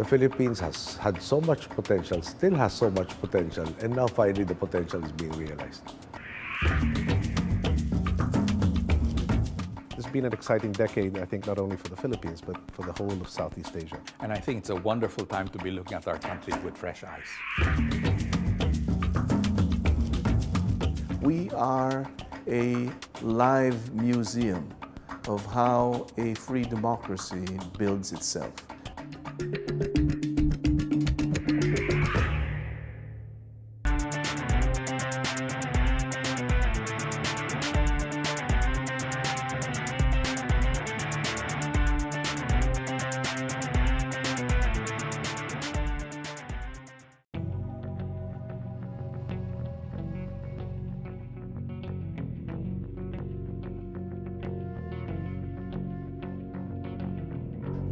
Philippines has had so much potential, still has so much potential, and now finally the potential is being realized. It's been an exciting decade, I think, not only for the Philippines, but for the whole of Southeast Asia. And I think it's a wonderful time to be looking at our country with fresh eyes. We are a live museum of how a free democracy builds itself.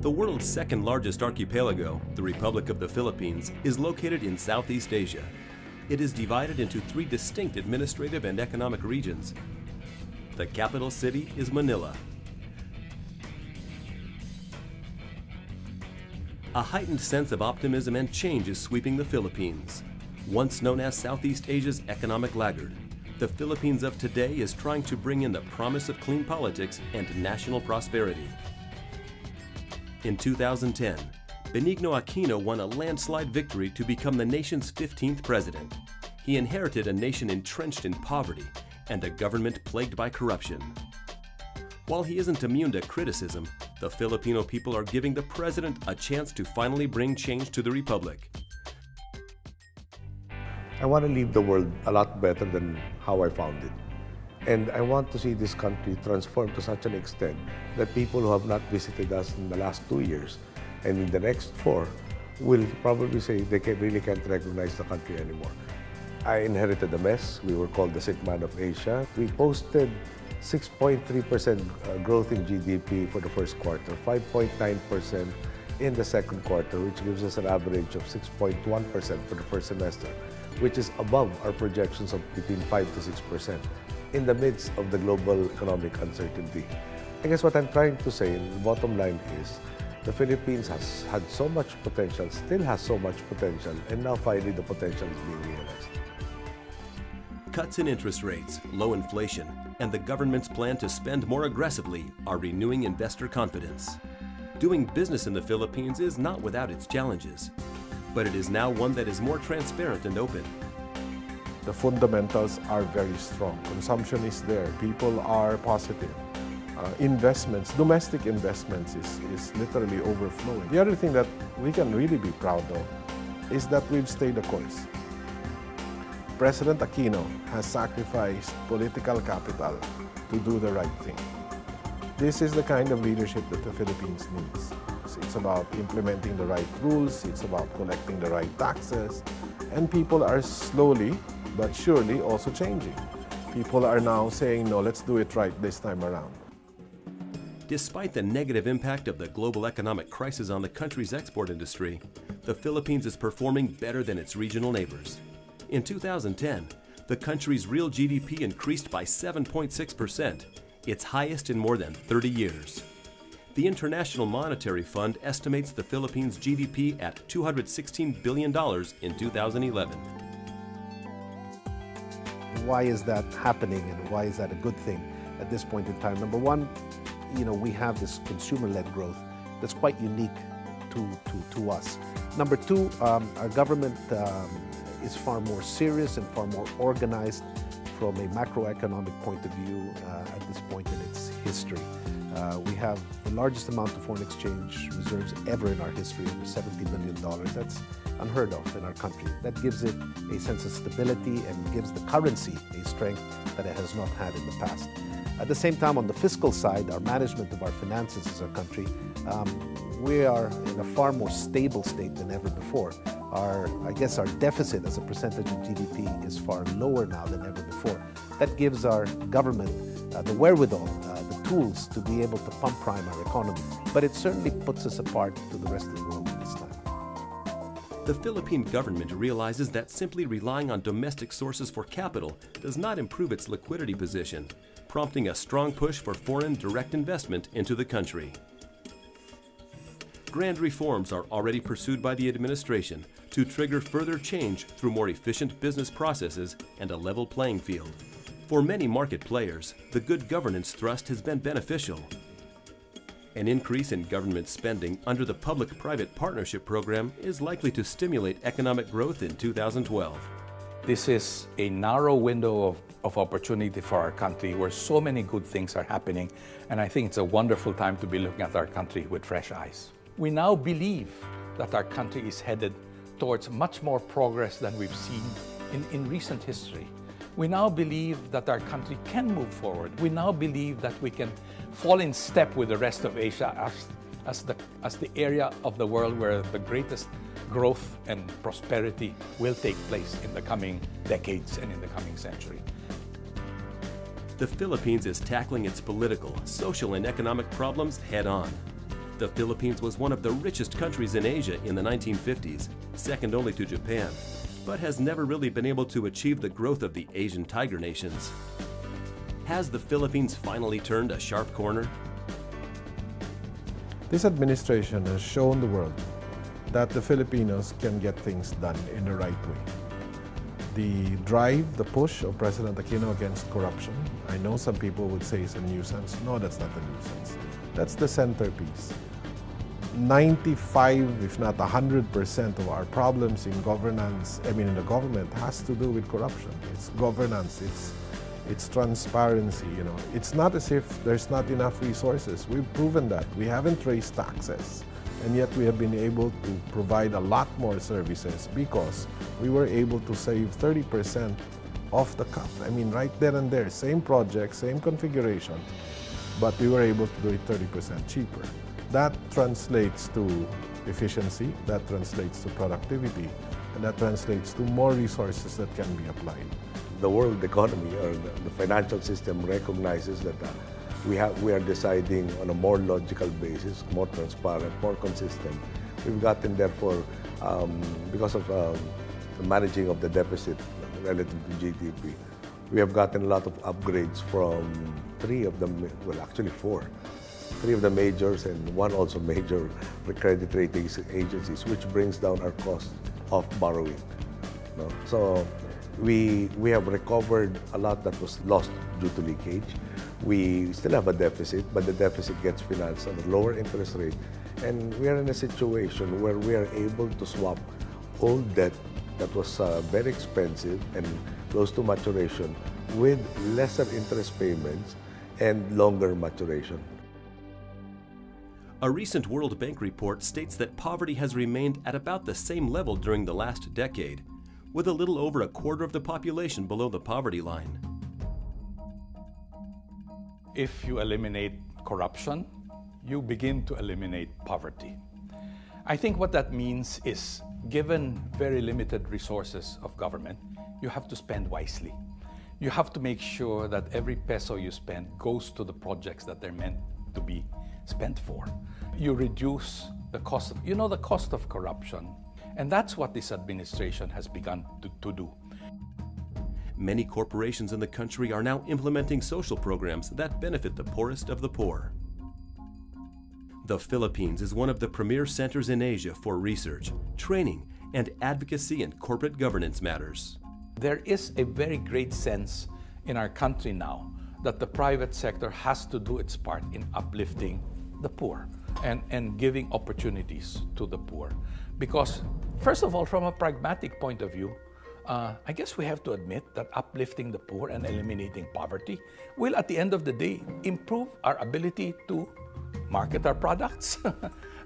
The world's second largest archipelago, the Republic of the Philippines, is located in Southeast Asia. It is divided into 3 distinct administrative and economic regions. The capital city is Manila. A heightened sense of optimism and change is sweeping the Philippines. Once known as Southeast Asia's economic laggard, the Philippines of today is trying to bring in the promise of clean politics and national prosperity. In 2010, Benigno Aquino won a landslide victory to become the nation's 15th president. He inherited a nation entrenched in poverty and a government plagued by corruption. While he isn't immune to criticism, the Filipino people are giving the president a chance to finally bring change to the republic. I want to leave the world a lot better than how I found it. And I want to see this country transform to such an extent that people who have not visited us in the last 2 years and in the next 4 will probably say they really can't recognize the country anymore. I inherited a mess. We were called the sick man of Asia. We posted 6.3% growth in GDP for the first quarter, 5.9% in the second quarter, which gives us an average of 6.1% for the first semester, which is above our projections of between 5 to 6%. In the midst of the global economic uncertainty. I guess what I'm trying to say, the bottom line is, the Philippines has had so much potential, still has so much potential, and now finally the potential is being realized. Cuts in interest rates, low inflation, and the government's plan to spend more aggressively are renewing investor confidence. Doing business in the Philippines is not without its challenges, but it is now one that is more transparent and open. The fundamentals are very strong. Consumption is there. People are positive. Investments, domestic investments is literally overflowing. The other thing that we can really be proud of is that we've stayed the course. President Aquino has sacrificed political capital to do the right thing. This is the kind of leadership that the Philippines needs. It's about implementing the right rules. It's about collecting the right taxes. And people are slowly but surely also changing. People are now saying, no, let's do it right this time around. Despite the negative impact of the global economic crisis on the country's export industry, the Philippines is performing better than its regional neighbors. In 2010, the country's real GDP increased by 7.6%, its highest in more than 30 years. The International Monetary Fund estimates the Philippines' GDP at $216 billion in 2011. Why is that happening, and why is that a good thing at this point in time? Number one, we have this consumer-led growth that's quite unique to us. Number two, our government is far more serious and far more organized from a macroeconomic point of view at this point in its history. We have the largest amount of foreign exchange reserves ever in our history, over $70 billion. That's unheard of in our country. That gives it a sense of stability and gives the currency a strength that it has not had in the past. At the same time, on the fiscal side, our management of our finances as a country, we are in a far more stable state than ever before. I guess our deficit as a percentage of GDP is far lower now than ever before. That gives our government the wherewithal, the tools to be able to pump prime our economy. But it certainly puts us apart to the rest of the world at this time. The Philippine government realizes that simply relying on domestic sources for capital does not improve its liquidity position, prompting a strong push for foreign direct investment into the country. grand reforms are already pursued by the administration to trigger further change through more efficient business processes and a level playing field. For many market players, the good governance thrust has been beneficial. An increase in government spending under the Public-Private Partnership Program is likely to stimulate economic growth in 2012. This is a narrow window of opportunity for our country where so many good things are happening, and I think it's a wonderful time to be looking at our country with fresh eyes. We now believe that our country is headed towards much more progress than we've seen in recent history. We now believe that our country can move forward. We now believe that we can fall in step with the rest of Asia as the area of the world where the greatest growth and prosperity will take place in the coming decades and in the coming century. The Philippines is tackling its political, social, and economic problems head-on. The Philippines was one of the richest countries in Asia in the 1950s, second only to Japan, but has never really been able to achieve the growth of the Asian tiger nations. Has the Philippines finally turned a sharp corner? This administration has shown the world that the Filipinos can get things done in the right way. The drive, the push of President Aquino against corruption, I know some people would say it's a nuisance. No, that's not a nuisance. That's the centerpiece. 95, if not 100% of our problems in governance, in the government, has to do with corruption. It's governance, it's transparency, It's not as if there's not enough resources. We've proven that. We haven't raised taxes, and yet we have been able to provide a lot more services because we were able to save 30% off the cuff. Right there and there, same project, same configuration, but we were able to do it 30% cheaper. That translates to efficiency, that translates to productivity, and that translates to more resources that can be applied. The world economy or the financial system recognizes that we are deciding on a more logical basis, more transparent, more consistent. We've gotten therefore, because of the managing of the deficit relative to GDP, we have gotten a lot of upgrades from three of the majors and one also major credit rating agencies, which brings down our cost of borrowing. So we have recovered a lot that was lost due to leakage. We still have a deficit, but the deficit gets financed at a lower interest rate. And we are in a situation where we are able to swap old debt that was very expensive and close to maturation with lesser interest payments and longer maturation. A recent World Bank report states that poverty has remained at about the same level during the last decade, with a little over a quarter of the population below the poverty line. If you eliminate corruption, you begin to eliminate poverty. I think what that means is, given very limited resources of government, you have to spend wisely. You have to make sure that every peso you spend goes to the projects that they're meant to be spent for. You reduce the cost of, the cost of corruption. And that's what this administration has begun to do. Many corporations in the country are now implementing social programs that benefit the poorest of the poor. The Philippines is one of the premier centers in Asia for research, training, and advocacy in corporate governance matters. There is a very great sense in our country now that the private sector has to do its part in uplifting the poor and giving opportunities to the poor. Because, first of all, from a pragmatic point of view, I guess we have to admit that uplifting the poor and eliminating poverty will, at the end of the day, improve our ability to market our products.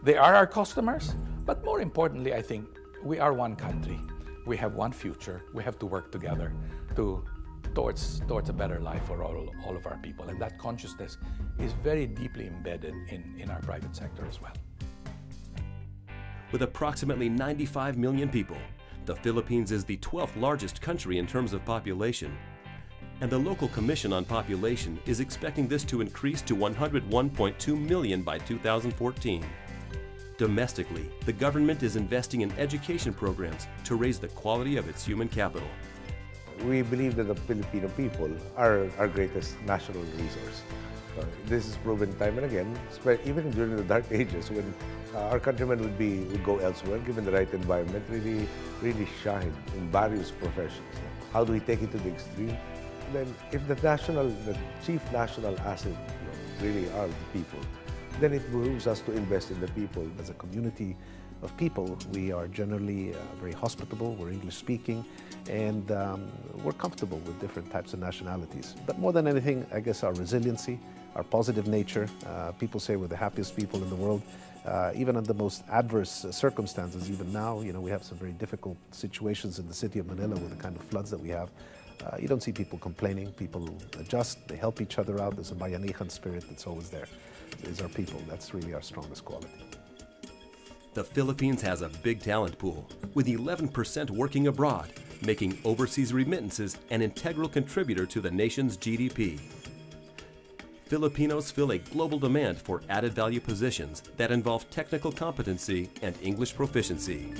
They are our customers. But more importantly, I think we are one country. We have one future. We have to work together towards a better life for all of our people. And that consciousness is very deeply embedded in our private sector as well. With approximately 95 million people, the Philippines is the 12th largest country in terms of population. And the local Commission on Population is expecting this to increase to 101.2 million by 2014. Domestically, the government is investing in education programs to raise the quality of its human capital. We believe that the Filipino people are our greatest national resource. This is proven time and again, even during the dark ages when our countrymen would go elsewhere, given the right environment, really shine in various professions. How do we take it to the extreme? Then if the chief national asset really are the people, then it behooves us to invest in the people. As a community of people, we are generally very hospitable, we're English speaking, and we're comfortable with different types of nationalities. But more than anything, I guess our resiliency, our positive nature. People say we're the happiest people in the world. Even under the most adverse circumstances, even now, we have some very difficult situations in the city of Manila with the kind of floods that we have. You don't see people complaining. People adjust, they help each other out. There's a bayanihan spirit that's always there. These are people. That's really our strongest quality. The Philippines has a big talent pool, with 11% working abroad, making overseas remittances an integral contributor to the nation's GDP. Filipinos fill a global demand for added value positions that involve technical competency and English proficiency.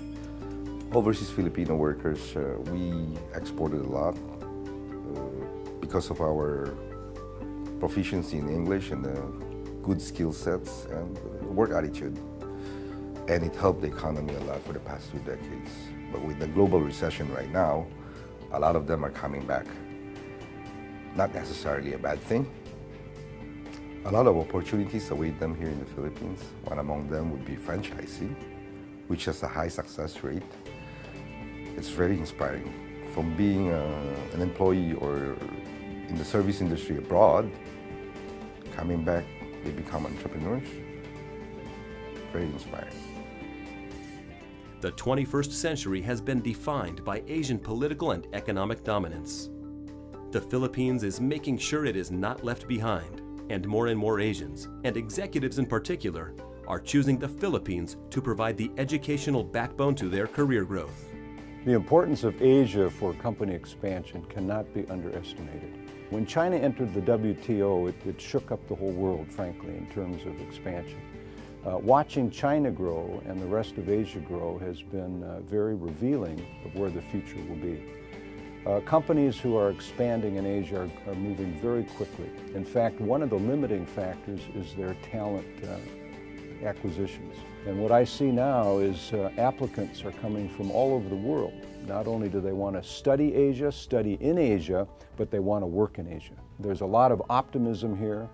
Overseas Filipino workers, we exported a lot because of our proficiency in English and good skill sets and work attitude. And it helped the economy a lot for the past 2 decades. But with the global recession right now, a lot of them are coming back. Not necessarily a bad thing. A lot of opportunities await them here in the Philippines. One among them would be franchising, which has a high success rate. It's very inspiring. From being an employee or in the service industry abroad, coming back, they become entrepreneurs. Very inspiring. The 21st century has been defined by Asian political and economic dominance. The Philippines is making sure it is not left behind, and more Asians, and executives in particular, are choosing the Philippines to provide the educational backbone to their career growth. The importance of Asia for company expansion cannot be underestimated. When China entered the WTO, it shook up the whole world, frankly, in terms of expansion. Watching China grow and the rest of Asia grow has been very revealing of where the future will be. Companies who are expanding in Asia are moving very quickly. In fact, one of the limiting factors is their talent acquisitions. And what I see now is applicants are coming from all over the world. Not only do they want to study Asia, study in Asia, but they want to work in Asia. There's a lot of optimism here.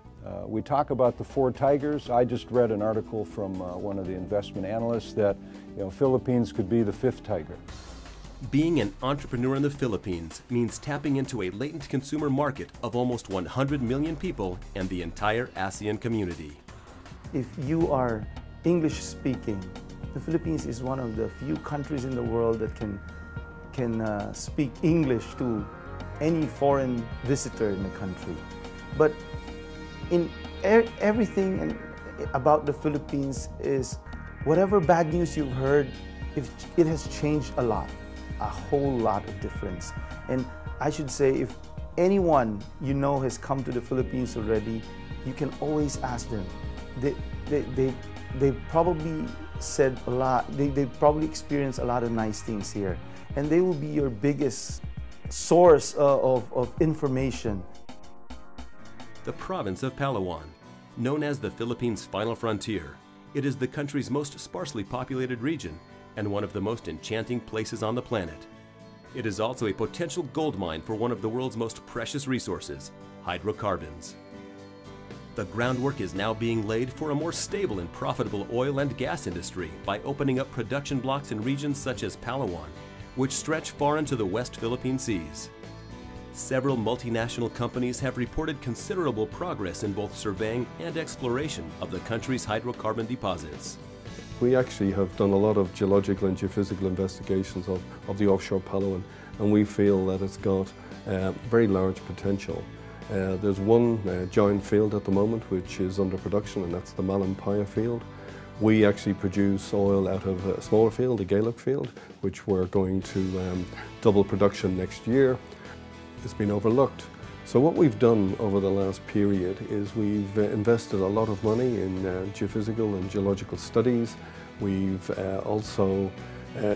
We talk about the 4 tigers. I just read an article from one of the investment analysts that Philippines could be the 5th tiger. Being an entrepreneur in the Philippines means tapping into a latent consumer market of almost 100 million people and the entire ASEAN community. If you are English speaking, the Philippines is one of the few countries in the world that can speak English to any foreign visitor in the country. But in everything about the Philippines is whatever bad news you've heard, it has changed a lot. A whole lot of difference. And I should say, if anyone has come to the Philippines already, you can always ask them. They probably said a lot, they probably experienced a lot of nice things here. And they will be your biggest source of information. The province of Palawan, known as the Philippines' final frontier, it is the country's most sparsely populated region and one of the most enchanting places on the planet. It is also a potential gold mine for one of the world's most precious resources, hydrocarbons. The groundwork is now being laid for a more stable and profitable oil and gas industry by opening up production blocks in regions such as Palawan, which stretch far into the West Philippine Seas. Several multinational companies have reported considerable progress in both surveying and exploration of the country's hydrocarbon deposits. We actually have done a lot of geological and geophysical investigations of the offshore Palawan, and we feel that it's got very large potential. There's one giant field at the moment which is under production, and that's the Malampaya field. We actually produce oil out of a smaller field, the Gaelic field, which we're going to double production next year. It's been overlooked. So what we've done over the last period is we've invested a lot of money in geophysical and geological studies. We've also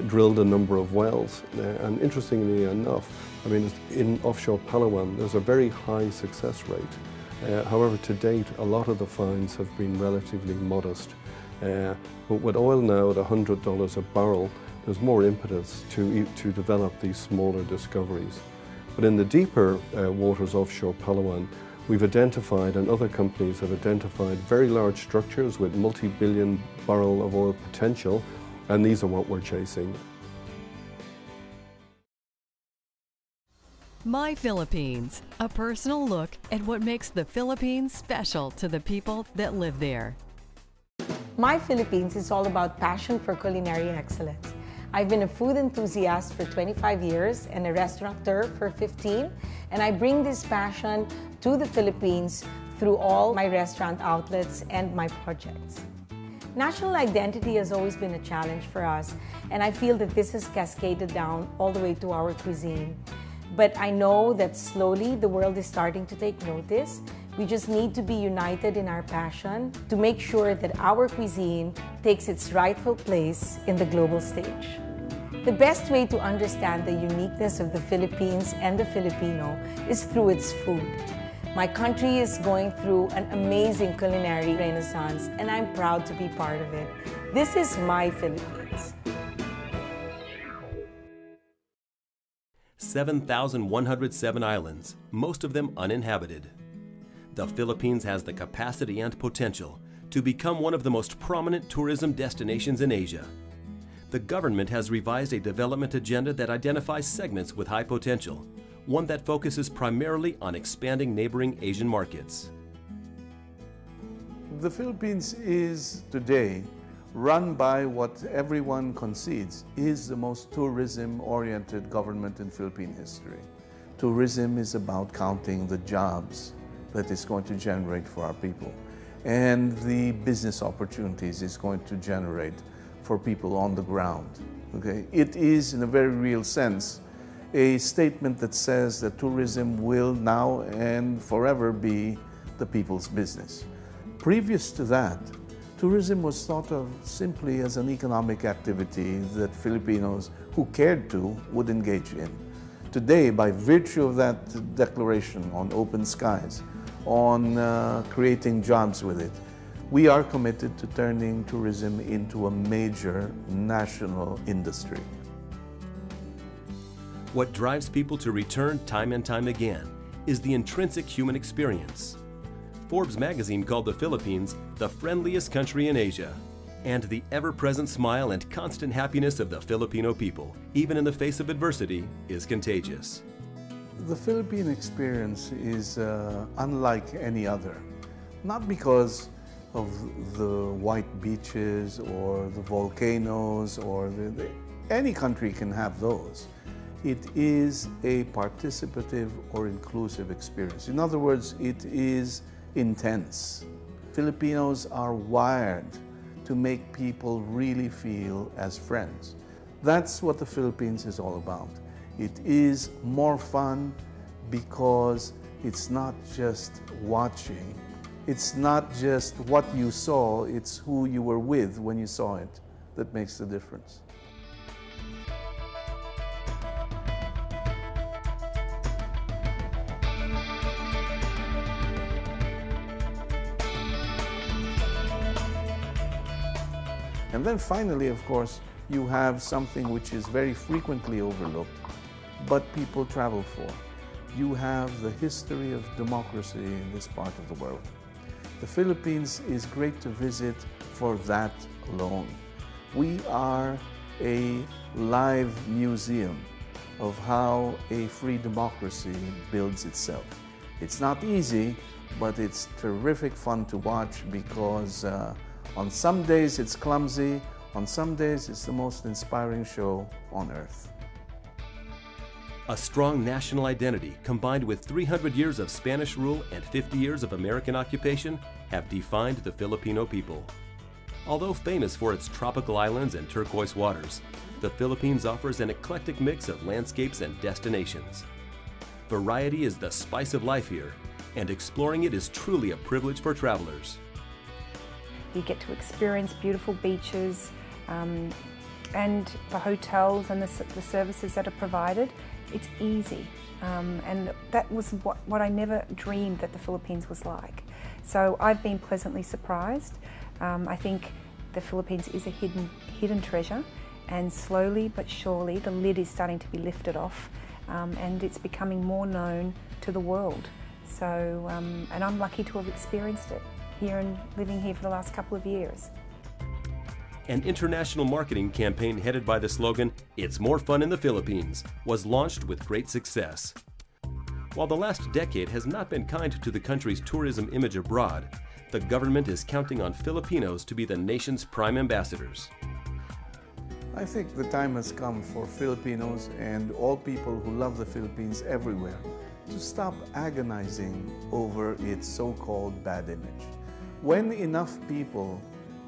drilled a number of wells. And interestingly enough, I mean, in offshore Palawan, there's a very high success rate. However, to date, a lot of the finds have been relatively modest. But with oil now at $100 a barrel, there's more impetus to develop these smaller discoveries. But in the deeper waters offshore Palawan, we've identified, and other companies have identified, very large structures with multi-billion barrel of oil potential, and these are what we're chasing. My Philippines, a personal look at what makes the Philippines special to the people that live there. My Philippines is all about passion for culinary excellence. I've been a food enthusiast for 25 years and a restaurateur for 15, and I bring this passion to the Philippines through all my restaurant outlets and my projects. National identity has always been a challenge for us, and I feel that this has cascaded down all the way to our cuisine. But I know that slowly the world is starting to take notice. We just need to be united in our passion to make sure that our cuisine takes its rightful place in the global stage. The best way to understand the uniqueness of the Philippines and the Filipino is through its food. My country is going through an amazing culinary renaissance, and I'm proud to be part of it. This is my Philippines. 7,107 islands, most of them uninhabited. The Philippines has the capacity and potential to become one of the most prominent tourism destinations in Asia. The government has revised a development agenda that identifies segments with high potential, one that focuses primarily on expanding neighboring Asian markets. The Philippines is today run by what everyone concedes is the most tourism-oriented government in Philippine history. Tourism is about counting the jobs that it's going to generate for our people and the business opportunities it's going to generate for people on the ground. Okay? It is, in a very real sense, a statement that says that tourism will now and forever be the people's business. Previous to that, tourism was thought of simply as an economic activity that Filipinos who cared to would engage in. Today, by virtue of that declaration on open skies, on creating jobs with it, we are committed to turning tourism into a major national industry. What drives people to return time and time again is the intrinsic human experience. Forbes magazine called the Philippines the friendliest country in Asia, and the ever-present smile and constant happiness of the Filipino people, even in the face of adversity, is contagious. The Philippine experience is unlike any other, not because of the white beaches or the volcanoes or any country can have those. It is a participative or inclusive experience. In other words, it is intense. Filipinos are wired to make people really feel as friends. That's what the Philippines is all about. It is more fun because it's not just watching. It's not just what you saw, it's who you were with when you saw it that makes the difference. And then finally, of course, you have something which is very frequently overlooked, but people travel for. You have the history of democracy in this part of the world. The Philippines is great to visit for that alone. We are a live museum of how a free democracy builds itself. It's not easy, but it's terrific fun to watch because on some days it's clumsy, on some days it's the most inspiring show on earth. A strong national identity combined with 300 years of Spanish rule and 50 years of American occupation have defined the Filipino people. Although famous for its tropical islands and turquoise waters, the Philippines offers an eclectic mix of landscapes and destinations. Variety is the spice of life here, and exploring it is truly a privilege for travelers. You get to experience beautiful beaches and the hotels and the services that are provided. It's easy. And that was what I never dreamed that the Philippines was like. So I've been pleasantly surprised. I think the Philippines is a hidden treasure, and slowly but surely the lid is starting to be lifted off, and it's becoming more known to the world. So, and I'm lucky to have experienced it here and living here for the last couple of years. An international marketing campaign headed by the slogan, "It's more fun in the Philippines," was launched with great success. While the last decade has not been kind to the country's tourism image abroad, the government is counting on Filipinos to be the nation's prime ambassadors. I think the time has come for Filipinos and all people who love the Philippines everywhere to stop agonizing over its so-called bad image. When enough people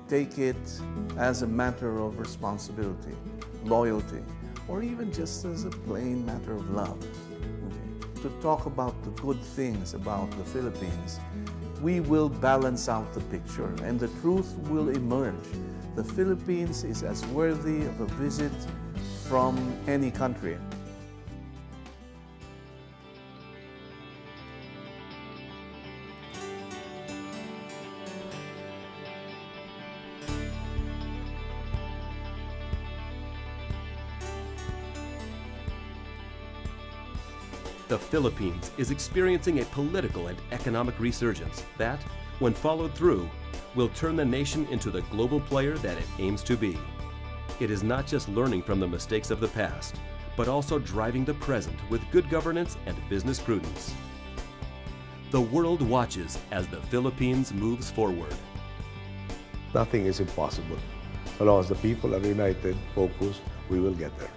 take it as a matter of responsibility, loyalty, or even just as a plain matter of love, to talk about the good things about the Philippines, we will balance out the picture and the truth will emerge. The Philippines is as worthy of a visit from any country. The Philippines is experiencing a political and economic resurgence that, when followed through, will turn the nation into the global player that it aims to be. It is not just learning from the mistakes of the past, but also driving the present with good governance and business prudence. The world watches as the Philippines moves forward. Nothing is impossible. So long as the people are united, focused, we will get there.